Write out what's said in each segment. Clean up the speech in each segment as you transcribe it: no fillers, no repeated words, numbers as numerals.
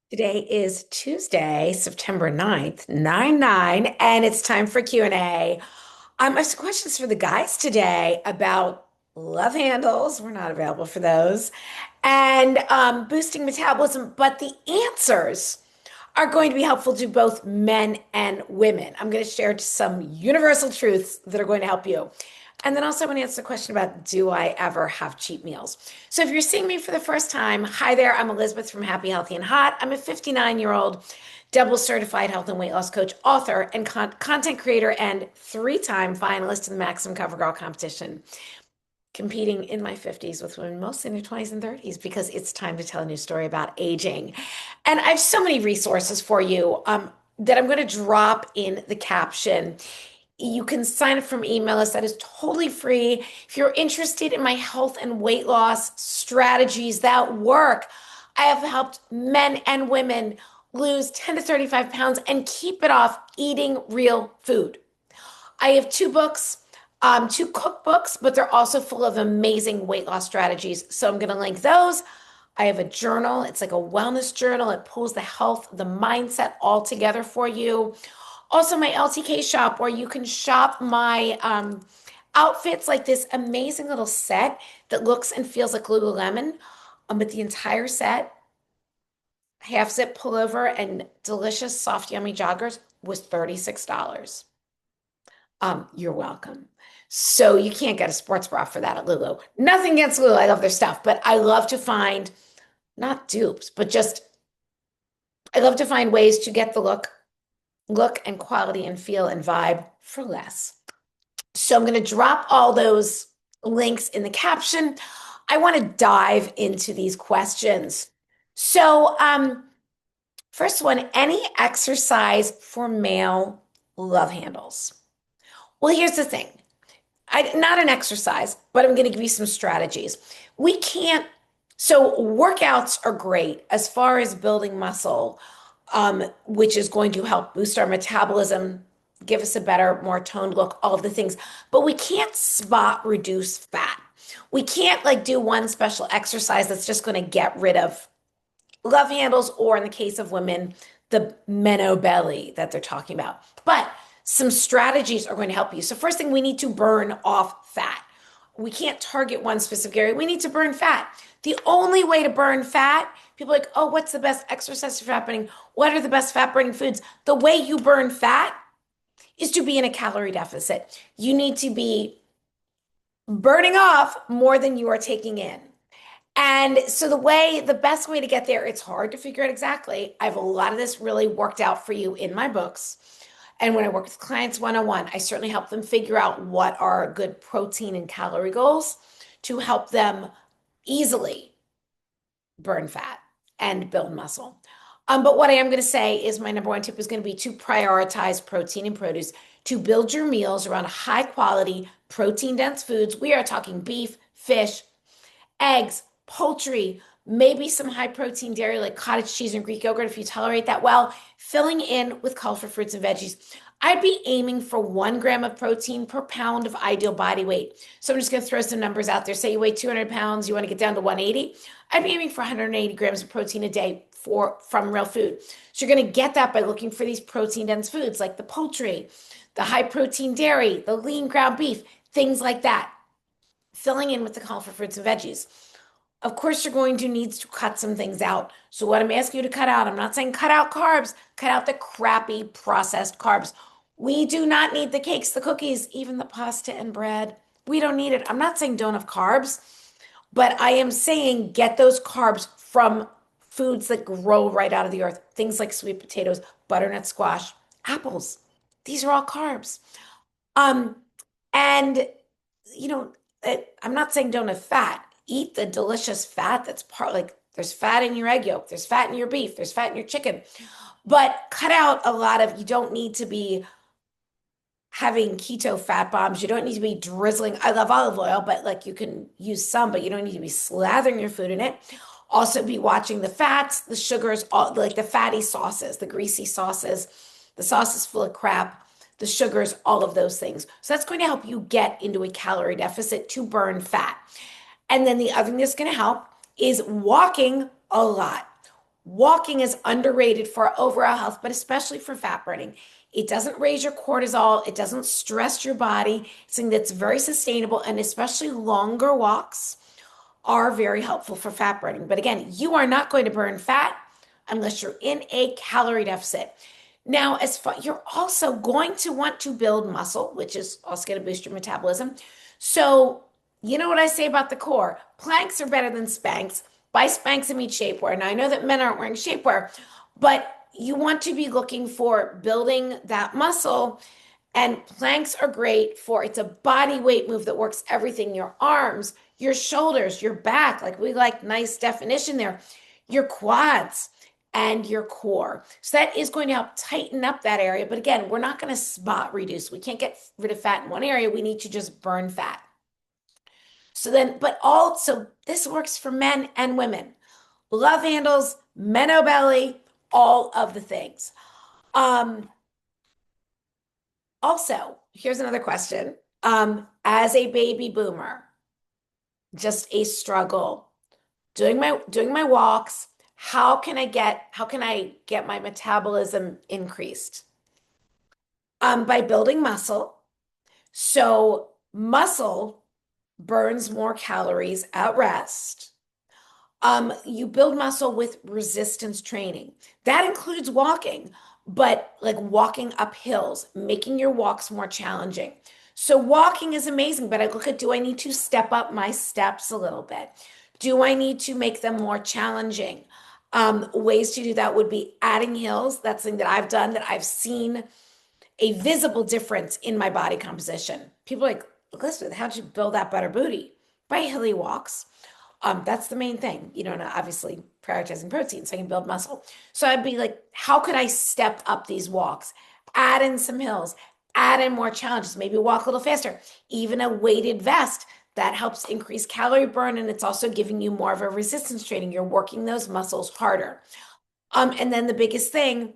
Today is Tuesday, September 9th, 9/9, and it's time for Q&A. I have some questions for the guys today about love handles. We're not available for those. And boosting metabolism, but the answers are going to be helpful to both men and women. I'm going to share some universal truths that are going to help you. And then also, I'm going to answer the question about do I ever have cheat meals? So, if you're seeing me for the first time, hi there. I'm Elizabeth from Happy, Healthy, and Hot. I'm a 59-year-old double certified health and weight loss coach, author, and content creator, and three-time finalist in the Maximum Cover Girl competition, competing in my 50s with women mostly in their 20s and 30s because it's time to tell a new story about aging. And I have so many resources for you that I'm going to drop in the caption. You can sign up from email list that is totally free. If you're interested in my health and weight loss strategies that work, I have helped men and women lose 10 to 35 pounds and keep it off eating real food. I have two books, two cookbooks, but they're also full of amazing weight loss strategies. So I'm going to link those. I have a journal. It's like a wellness journal. It pulls the health, the mindset all together for you. Also, my LTK shop, where you can shop my outfits, like this amazing little set that looks and feels like Lululemon, but the entire set, half zip pullover and delicious soft yummy joggers, was $36. You're welcome. So you can't get a sports bra for that at Lulu. Nothing against Lulu. I love their stuff, but I love to find not dupes, but just I love to find ways to get the look and quality and feel and vibe for less. So I'm going to drop all those links in the caption. I want to dive into these questions. So, first one, any exercise for male love handles? Well, here's the thing. Not an exercise, but I'm going to give you some strategies. We can't, so workouts are great as far as building muscle, which is going to help boost our metabolism, give us a better, more toned look, all of the things. But we can't spot reduce fat. We can't like do one special exercise that's just going to get rid of love handles, or in the case of women, the meno belly that they're talking about. But some strategies are going to help you. So first thing, we need to burn off fat. We can't target one specific area. We need to burn fat. The only way to burn fat, people are like, oh, what's the best exercise for fat burning? What are the best fat burning foods? The way you burn fat is to be in a calorie deficit. You need to be burning off more than you are taking in. And so the best way to get there, it's hard to figure out exactly. I have a lot of this really worked out for you in my books. And when I work with clients one-on-one, I certainly help them figure out what are good protein and calorie goals to help them easily burn fat and build muscle. But what I am going to say is my number one tip is going to be to prioritize protein and produce, to build your meals around high quality, protein dense foods. We are talking beef, fish, eggs, poultry, maybe some high protein dairy like cottage cheese and Greek yogurt if you tolerate that well, filling in with colorful fruits and veggies. I'd be aiming for 1 gram of protein per pound of ideal body weight. So I'm just going to throw some numbers out there. Say you weigh 200 pounds, you want to get down to 180. I'd be aiming for 180 grams of protein a day from real food. So you're going to get that by looking for these protein dense foods like the poultry, the high protein dairy, the lean ground beef, things like that, filling in with the colorful fruits and veggies. Of course, you're going to need to cut some things out. So what I'm asking you to cut out, I'm not saying cut out carbs, cut out the crappy processed carbs. We do not need the cakes, the cookies, even the pasta and bread. We don't need it. I'm not saying don't have carbs, but I am saying get those carbs from foods that grow right out of the earth. Things like sweet potatoes, butternut squash, apples. These are all carbs. Um, and you know, I'm not saying don't have fat. Eat the delicious fat that's part, like there's fat in your egg yolk, there's fat in your beef, there's fat in your chicken. But cut out a lot of, you don't need to be having keto fat bombs. You don't need to be drizzling. I love olive oil, but like you can use some, but you don't need to be slathering your food in it. Also be watching the fats, the sugars, all like the fatty sauces, the greasy sauces, the sauces full of crap, the sugars, all of those things. So that's going to help you get into a calorie deficit to burn fat. And then the other thing that's going to help is walking a lot. Walking is underrated for overall health, but especially for fat burning. It doesn't raise your cortisol, it doesn't stress your body. It's something that's very sustainable, and especially longer walks are very helpful for fat burning. But again, you are not going to burn fat unless you're in a calorie deficit. Now, as far you're also going to want to build muscle, which is also going to boost your metabolism. So, you know what I say about the core? Planks are better than Spanx. Buy Spanx and meet shapewear. Now, I know that men aren't wearing shapewear, but you want to be looking for building that muscle. And planks are great for it's a body weight move that works everything your arms, your shoulders, your back. Like we like nice definition there, your quads and your core. So that is going to help tighten up that area. But again, we're not going to spot reduce. We can't get rid of fat in one area. We need to just burn fat. So then, but also this works for men and women. Love handles, meno belly, all of the things. Um, Also, here's another question. As a baby boomer, just a struggle. Doing my walks, how can I get my metabolism increased? By building muscle. So muscle burns more calories at rest. You build muscle with resistance training. That includes walking, but like walking up hills, making your walks more challenging. So walking is amazing, but I look at, do I need to step up my steps a little bit? Do I need to make them more challenging? Ways to do that would be adding hills. That's something that I've done that I've seen a visible difference in my body composition. People are like, Elizabeth, how'd you build that better booty? By hilly walks. That's the main thing, and obviously prioritizing protein so I can build muscle. So I'd be like, how could I step up these walks? Add in some hills, add in more challenges, maybe walk a little faster, even a weighted vest that helps increase calorie burn. And it's also giving you more of a resistance training. You're working those muscles harder. And then the biggest thing,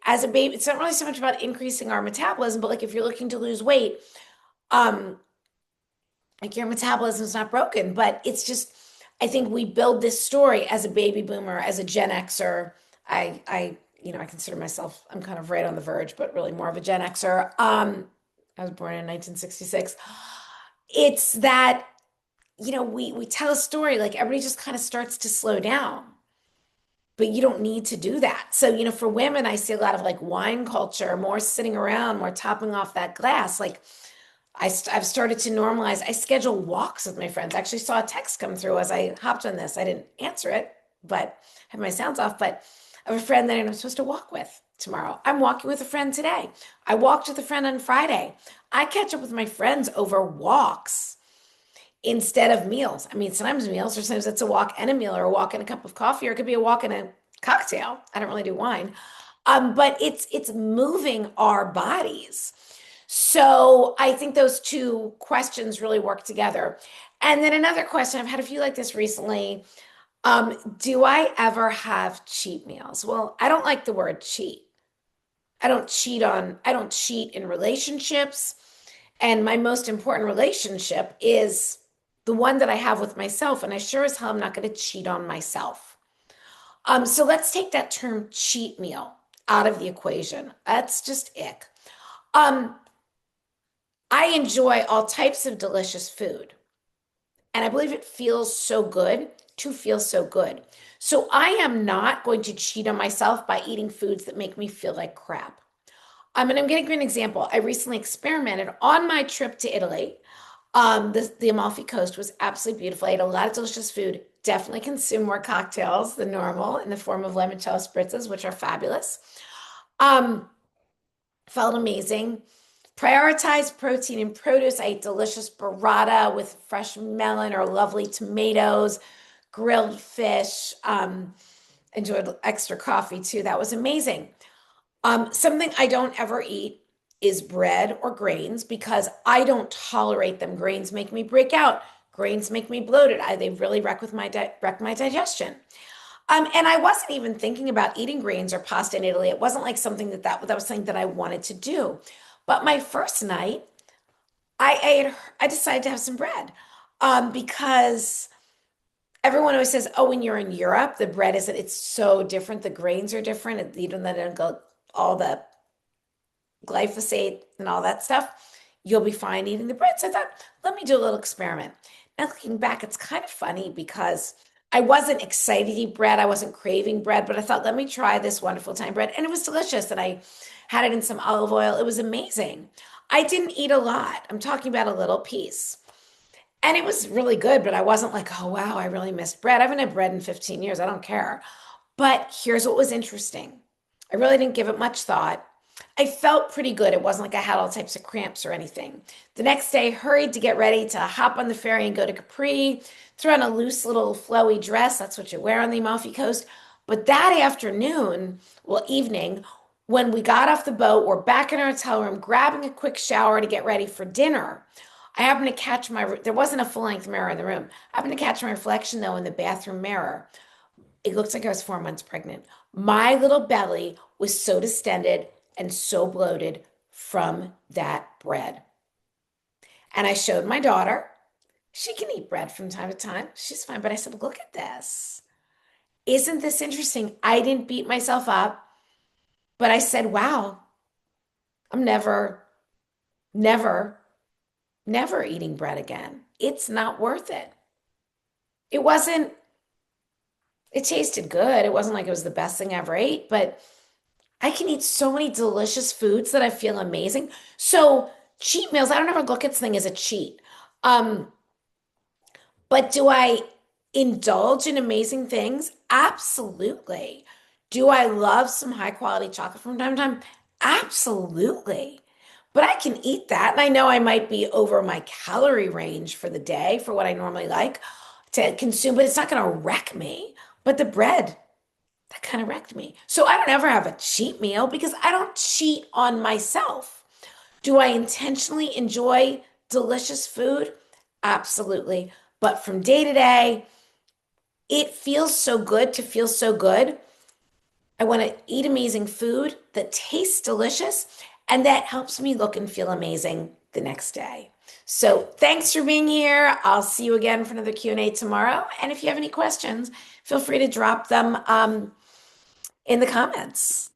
as a baby, it's not really so much about increasing our metabolism, but like if you're looking to lose weight, um, like your metabolism is not broken, but it's just, I think we build this story as a baby boomer, as a Gen Xer. I consider myself, I'm kind of right on the verge, but really more of a Gen Xer. I was born in 1966. It's that, we tell a story, like everybody just kind of starts to slow down, but you don't need to do that. So, for women, I see a lot of like wine culture, more sitting around, more topping off that glass. Like, I've started to normalize. I schedule walks with my friends. I actually saw a text come through as I hopped on this. I didn't answer it, but I have my sounds off. But I have a friend that I'm supposed to walk with tomorrow. I'm walking with a friend today. I walked with a friend on Friday. I catch up with my friends over walks instead of meals. I mean, sometimes meals, or sometimes it's a walk and a meal, or a walk and a cup of coffee, or it could be a walk and a cocktail. I don't really do wine. But it's moving our bodies. So I think those two questions really work together. And then another question, I've had a few like this recently. Do I ever have cheat meals? Well, I don't like the word cheat. I don't cheat in relationships. And my most important relationship is the one that I have with myself. And I sure as hell am not going to cheat on myself. So let's take that term cheat meal out of the equation. That's just ick. Um, I enjoy all types of delicious food. And I believe it feels so good to feel so good. So I am not going to cheat on myself by eating foods that make me feel like crap. And I'm getting an example. I recently experimented on my trip to Italy. The Amalfi Coast was absolutely beautiful. I ate a lot of delicious food. Definitely consumed more cocktails than normal in the form of limoncello spritzes, which are fabulous. Um, Felt amazing. Prioritize protein and produce. I ate delicious burrata with fresh melon or lovely tomatoes, grilled fish. Enjoyed extra coffee too. That was amazing. Something I don't ever eat is bread or grains because I don't tolerate them. Grains make me break out. Grains make me bloated. They really wreck my digestion. And I wasn't even thinking about eating grains or pasta in Italy. It wasn't like something that was something that I wanted to do. But my first night, I decided to have some bread because everyone always says, oh, when you're in Europe, the bread isn't, it's so different. The grains are different. You don't let it go all the glyphosate and all that stuff. You'll be fine eating the bread. So I thought, let me do a little experiment. Now, looking back, it's kind of funny because I wasn't excited to eat bread. I wasn't craving bread, but I thought, let me try this wonderful time bread. And it was delicious. And I had it in some olive oil. It was amazing. I didn't eat a lot. I'm talking about a little piece. And it was really good, but I wasn't like, oh, wow, I really missed bread. I haven't had bread in 15 years. I don't care. But here's what was interesting. I really didn't give it much thought. I felt pretty good. It wasn't like I had all types of cramps or anything. The next day, hurried to get ready to hop on the ferry and go to Capri, throw on a loose little flowy dress. That's what you wear on the Amalfi Coast. But that afternoon, well, evening, when we got off the boat, we're back in our hotel room, grabbing a quick shower to get ready for dinner. I happened to catch there wasn't a full length mirror in the room. I happened to catch my reflection though in the bathroom mirror. It looked like I was 4 months pregnant. My little belly was so distended and so bloated from that bread. And I showed my daughter. She can eat bread from time to time. She's fine. But I said, look at this. Isn't this interesting? I didn't beat myself up, but I said, wow, I'm never, never eating bread again. It's not worth it. It wasn't, it tasted good. It wasn't like it was the best thing I ever ate, but I can eat so many delicious foods that I feel amazing. So cheat meals, I don't ever look at something as a cheat. Um, but do I indulge in amazing things? Absolutely. Do I love some high quality chocolate from time to time? Absolutely. But I can eat that. And I know I might be over my calorie range for the day for what I normally like to consume, but it's not going to wreck me. But the bread, that kind of wrecked me. So I don't ever have a cheat meal because I don't cheat on myself. Do I intentionally enjoy delicious food? Absolutely. But from day to day, it feels so good to feel so good. I want to eat amazing food that tastes delicious and that helps me look and feel amazing the next day. So thanks for being here. I'll see you again for another Q&A tomorrow. And if you have any questions, feel free to drop them in the comments.